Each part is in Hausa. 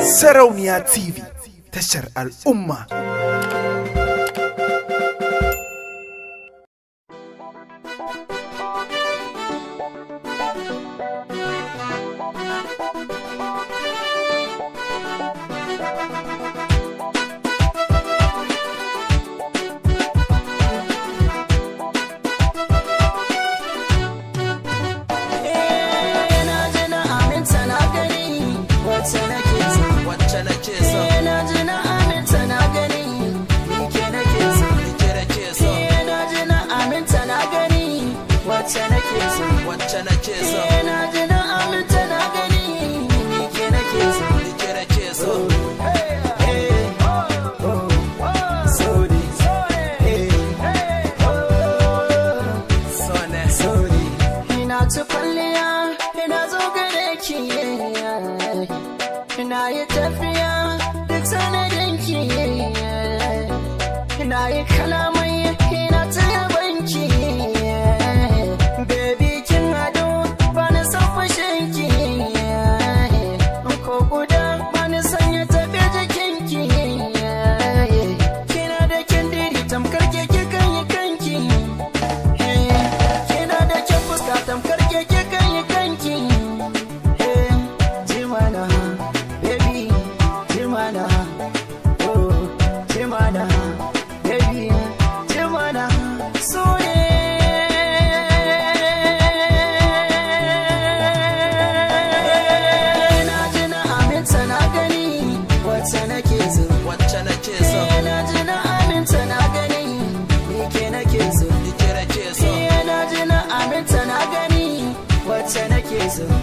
Sarauniya TV, tashar al'umma. Wacce nake so na ji na aminta na gani ni ke nake so ni ke nake so ina ta kwalliya ina zo gare ki ina yi tafiya duk sanadin ki ina yi kalamai ina ta yabanki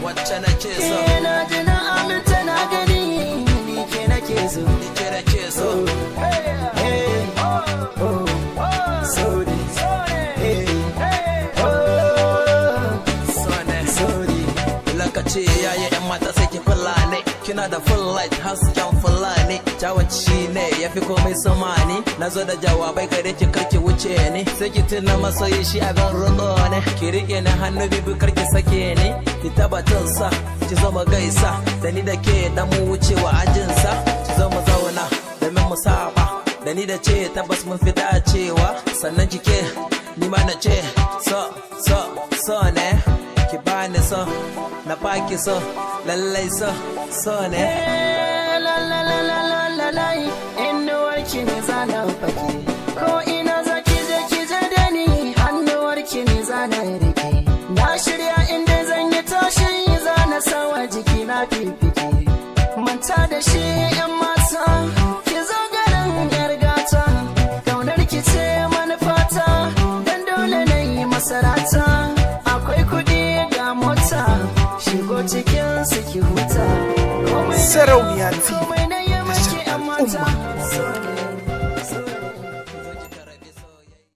wacce nake so na ji na aminta na gani ni ke nake so ni ke nake so lokaci yayi yan mata sai ki kula ne kina da full light hasken fulani jawanci shine yafi komai samani nazo da jawabai gare ki karki wuce ni sai ki tuna masoyi shi abin rudo ne ki rike na hannu bibi karki sake ni ki tabbatar sa ki zo mu gaisa da ni da ke dan mu wucewa ajin sa ki zo mu zauna da min mu saba da ni da ce tabbas mun fi dacewa sannan kike ni ma na ce so ne ki bani so na baki so lallai so ne la la la la la la la, in the work in is an